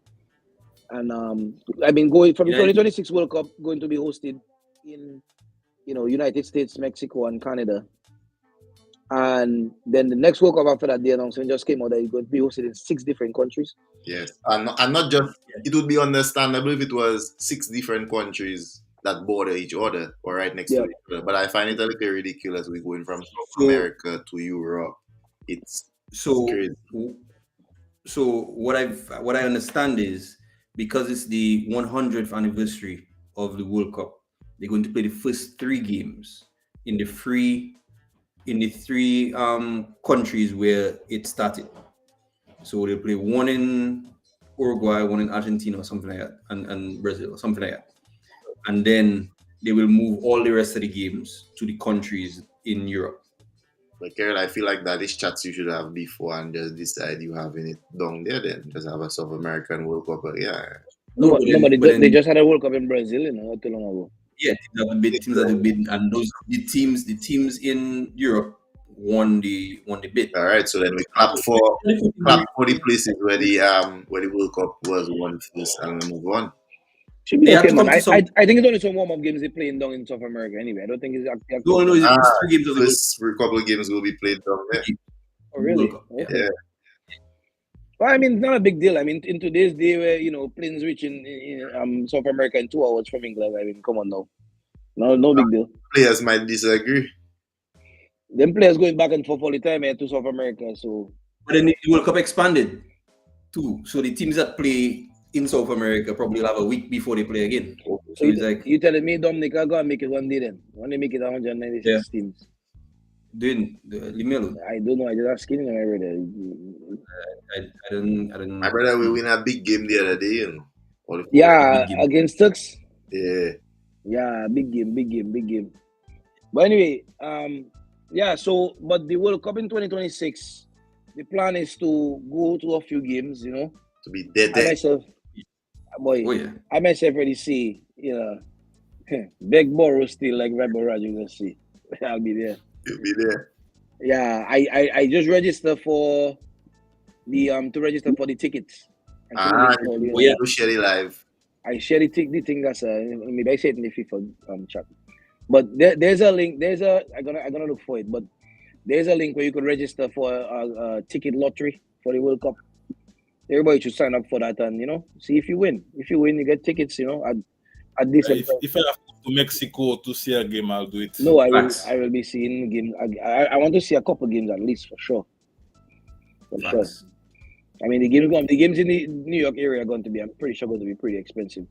I mean going from the 2026 World Cup going to be hosted in United States, Mexico, and Canada. And then the next World Cup after that, the announcement just came out that it's going to be hosted in 6 different countries. Yes, and not just. It would be understandable if it was 6 different countries that border each other or right next to each other. But I find it a little ridiculous. We're going from South America to Europe. It's crazy. So what I understand is because it's the 100th anniversary of the World Cup, they're going to play the first 3 games in the 3 countries where it started. So they'll play one in Uruguay, one in Argentina, or something like that, and Brazil, or something like that. And then they will move all the rest of the games to the countries in Europe. But Carol, I feel like that is chats you should have before and just decide you having it down there then. Just have a South American World Cup. But They just had a World Cup in Brazil, not too long ago. Yeah, teams that have been, and the teams in Europe won the bid. All right, so then we clap for the places where the World Cup was won first and we move on. Should be okay, man. I think it's only some warm-up games they're playing down in South America anyway. I don't think it's actually. No, it's 3 games of the first couple of games will be played down there. Oh, really? Okay. Yeah. Well, I mean, it's not a big deal. I mean, in today's day where, planes reach in South America in 2 hours from England, I mean, come on now. No big deal. Players might disagree. Them players going back and forth all the time to South America, so. But then the World Cup expanded too. So the teams that play in South America probably will have a week before they play again. So it's like... You telling me Dominic are going to make it one day then? When they make it 196 teams? Leave me alone. I don't know. I just asking him already. I don't. My brother, we win a big game the other day, Yeah, against Turks. Yeah. Yeah, big game. But anyway, so but the World Cup in 2026, the plan is to go to a few games, To be dead. I myself already see, big borrow still like Rebel Raj, you gonna see. I'll be there. You'll be there. Yeah, I just registered for the to register for the tickets. To share it live. I share the thing that's maybe I say it in the FIFA chat. But there's a link. I'm gonna look for it. But there's a link where you could register for a ticket lottery for the World Cup. Everybody should sign up for that and see if you win. If you win, you get tickets. At this. If I have to go to Mexico to see a game, I'll do it. No, I will be seeing game. I want to see a couple games at least for sure. Sure. I mean, the games in the New York area are going to be. I'm pretty sure going to be pretty expensive.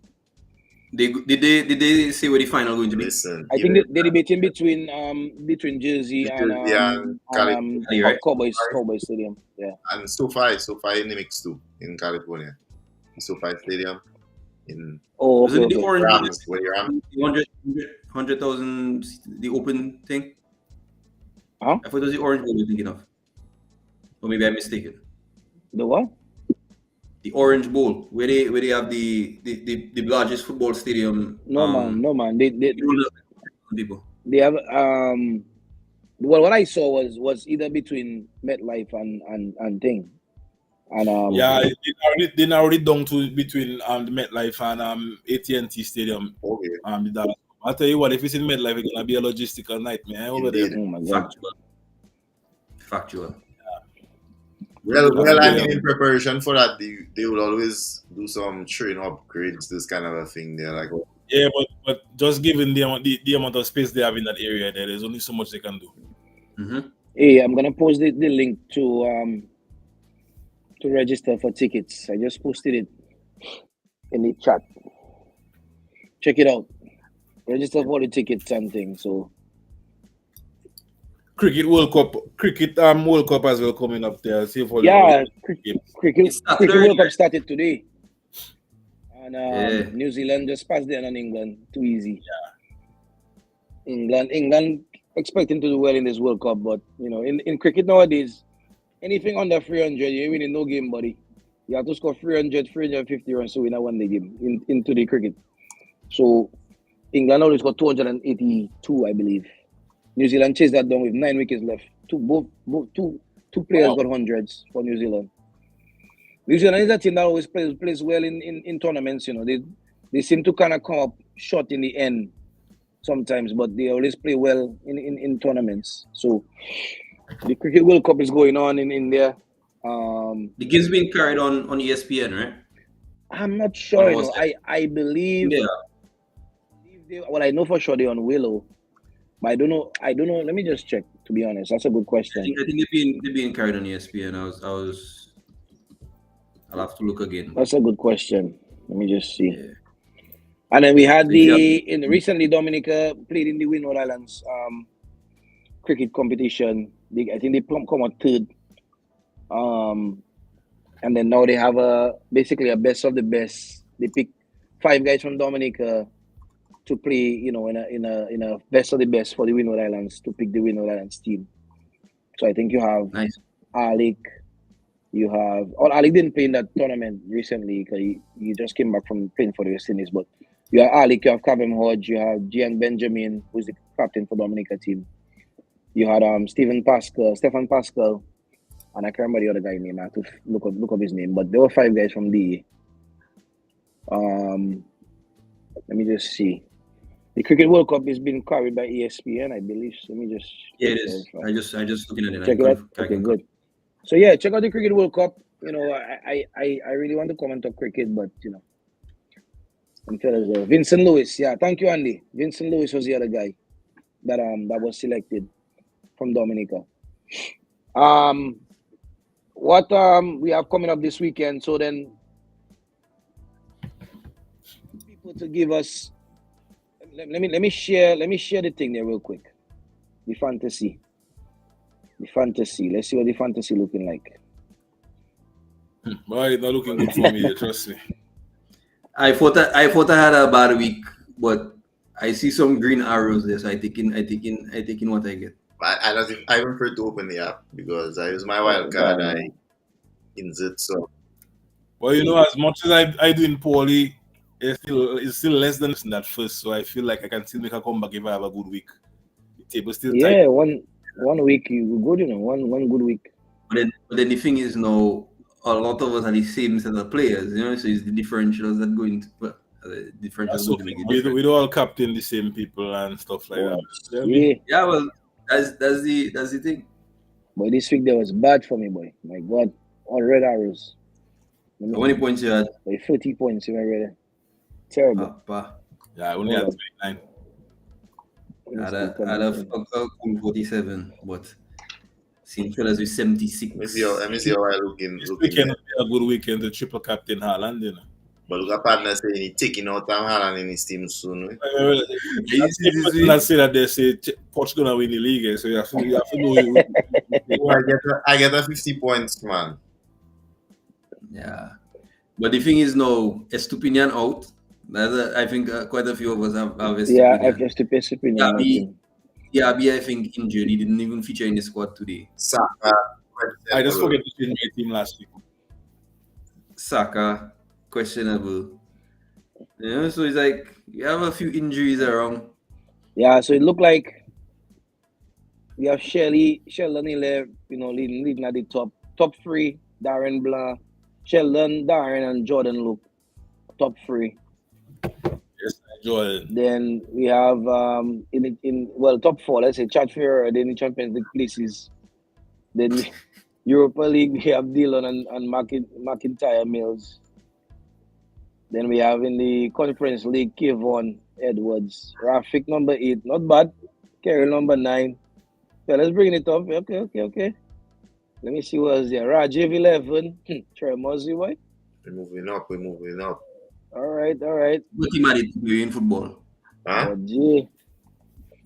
Did they say where the final going to be? Listen, I think they're debating between Jersey and Cowboys Stadium. Yeah. And SoFi in the mix too in California. SoFi Stadium in. Oh, okay. The orange Rams, where you're at? 100,000 the open thing. Huh? I thought it was the orange bowl you're thinking of. Or maybe I'm mistaken. The what? The Orange Bowl, where they have the largest football stadium. No man. They people. They have well, what I saw was either between MetLife and thing. And yeah, they narrowed it down to between the MetLife and AT&T Stadium. Okay. I'll tell you what, if it's in MetLife, it's gonna be a logistical nightmare over there. Oh my God. Factual. Well, I mean, in preparation for that, they will always do some train upgrades, this kind of a thing. They're like, yeah, but just given the amount of space they have in that area, there's only so much they can do. Mm-hmm. Hey, I'm gonna post the link to register for tickets. I just posted it in the chat. Check it out. Register for the tickets and things. So. Cricket World Cup as well coming up there. See if Cricket World Cup started today, and New Zealand just passed them on England. Too easy. Yeah. England expect him to do well in this World Cup, but in cricket nowadays, anything under 300, you win in no game, buddy. You have to score 300, 350 runs to win a one-day game into the cricket. So England always got 282, I believe. New Zealand chased that down with 9 wickets left. Two players got hundreds for New Zealand. New Zealand is a team that always plays well in tournaments. They seem to kind of come up short in the end sometimes, but they always play well in tournaments. So the Cricket World Cup is going on in India. The game's being carried on ESPN, right? I'm not sure. I believe. Yeah. I know for sure they're on Willow, but I don't know. Let me just check. To be honest, that's a good question. I think they're being carried on ESPN. I'll have to look again. That's a good question. Let me just see. Yeah. And then we had recently Dominica played in the Windward Islands cricket competition. I think they come out third. And then now they have basically a best of the best. They pick 5 guys from Dominica to play, in a best of the best for the Windward Islands, to pick the Windward Islands team. So I think you have Alec. You have Alec didn't play in that tournament recently because he just came back from playing for the West Indies. But you have Alec, you have Kevin Hodge, you have Gian Benjamin, who's the captain for Dominica team. You had Stefan Pascal, and I can't remember the other guy's name. I have to look up his name. But there were 5 guys from DE. Let me just see. The Cricket World Cup is being carried by ESPN, I believe. So let me just. Yeah, it is. I just looking at it. Check it out. Okay, good. So yeah, check out the Cricket World Cup. I really want to comment on cricket, but Vincent Lewis. Yeah, thank you, Andy. Vincent Lewis was the other guy that was selected from Dominica. What we have coming up this weekend? So then, people to give us. Let me share the thing there real quick. The fantasy. Let's see what the fantasy looking like. Boy, it's not looking good for me. Trust me. I thought I had a bad week, but I see some green arrows there, so I taking what I get. I prefer to open the app because I use my wild card. I insert so. Well, as much as I do in poorly, it's still less than that first. So I feel like I can still make a comeback if I have a good week. The table still tight. Yeah, one week you good, one good week. But then the thing is now a lot of us are the same set of players, so it's the differentials that go into differentials. Okay. We don't all captain the same people and stuff like that. Yeah, well, that's the thing. Boy, this week that was bad for me, boy. My God, all red arrows. How many points you had? Like 30 points in my red. Terrible. Yeah, I only had 29. I'd have 47, but seeing fellas with 76. Let me see how I looking. This weekend will be a good weekend to triple captain Haaland, But look at partner saying he's taking out Tom Haaland in his team soon. Let's say that they say Portugal gonna win the league, so you have to know. I get a 50 points, man. Yeah, but the thing is now, Estupinian out. I think quite a few of us have Estupinian. Yeah, Estupinian. Yeah, I think injured. He didn't even feature in the squad today. Saka. I just forget to change my team last week. Saka, questionable. So it's like you have a few injuries around. Yeah, so it looked like we have Sheldon Hill, leading at the top 3. Darren Blanc, Sheldon, Darren, and Jordan Luke, top 3. Yes, Jordan. Then we have top 4. Let's say Chad Ferrer, then the Champions League places. Then Europa League, we have Dillon and McIntyre Mills. Then we have in the Conference League, Kevon Edwards. Rafik number 8, not bad. Carroll number 9. Yeah, let's bring it up. Okay. Let me see what else there. Rajiv 11. Tremors, boy. We're moving up. All right. What team are they in football? Huh?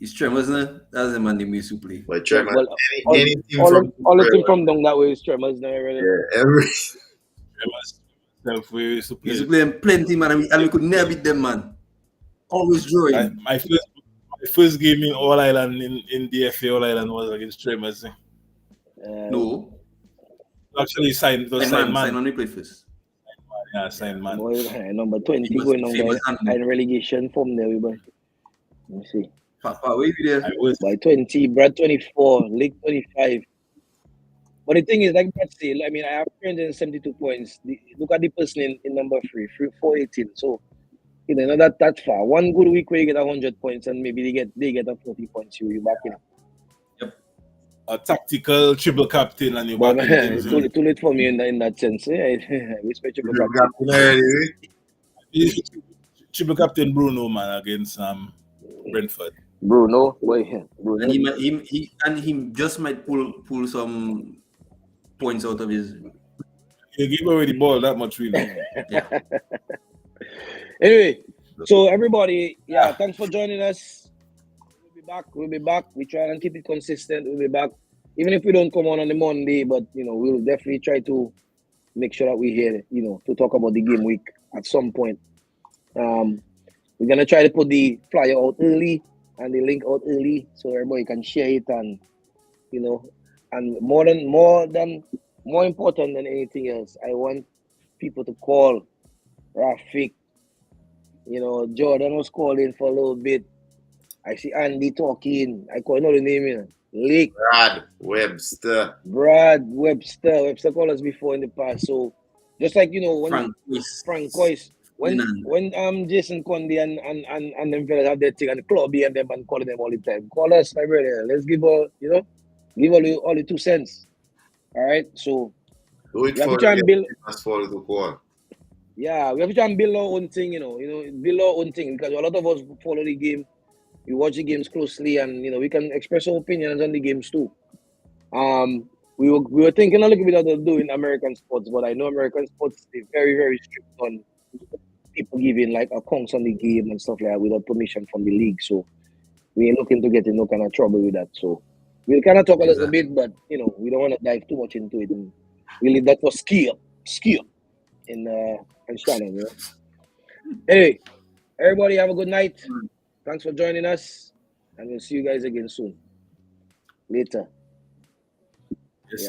It's Tremors, that's the man they used to play. But Tremors, all the team from down that way is Tremors now. Really. Yeah, every We used to play plenty, man, and we could never beat them, man. Always drawing. My The first game in All Island in DFA All Island was against Tremors. No. Actually signed Sign man, we played first. Yeah, signed man. Boy, number 20 Famous- going on famous by relegation from there, boy. Let me see. Papa, where you there? I was By 20, Brad 24, League 25. But the thing is, like Brad said, I mean, I have 372 points. Look at the person in number 418. So, you know, not that far. One good week where you get 100 points and maybe they get a 40 points, you back in. a tactical triple captain and you But back in it's things. too late for me in that sense. I respect you. Triple captain Bruno man against Brentford. Bruno, boy, Bruno. And he just might pull some points out of his. You give away the ball that much, really. Yeah. Anyway, so everybody, thanks for joining us. We'll be back. We try and keep it consistent. We'll be back. Even if we don't come on the Monday, but you know, we'll definitely try to make sure that we're here, you know, to talk about the game week at some point. We're gonna try to put the flyer out early and the link out early so everybody can share it, and you know, and more important than anything else, I want people to call Rafik. You know, Jordan was calling for a little bit. I see Andy talking. I call the name here. Lake. Brad Webster. Webster called us before in the past. So just like, you know, when Frank Coyce, when Jason Conde and them fellas have their thing and Clubby and them and calling them all the time. Call us, my brother. Let's give all the 2 cents. All right. So Do it we have for to try and build. the call. Yeah, we have to try and build our own thing, you know, build our own thing, because a lot of us follow the game. We watch the games closely, and you know, we can express our opinions on the games too. We were thinking a little bit of doing American sports, but I know American sports is very, very strict on people giving like accounts on the game and stuff like that without permission from the league. So we ain't looking to get in no kind of trouble with that. So we'll kind of talk a little bit, but you know, we don't want to dive too much into it, and we leave that for skill in Shannon, you know. Anyway, everybody have a good night. Thanks for joining us, and we'll see you guys again soon. Later.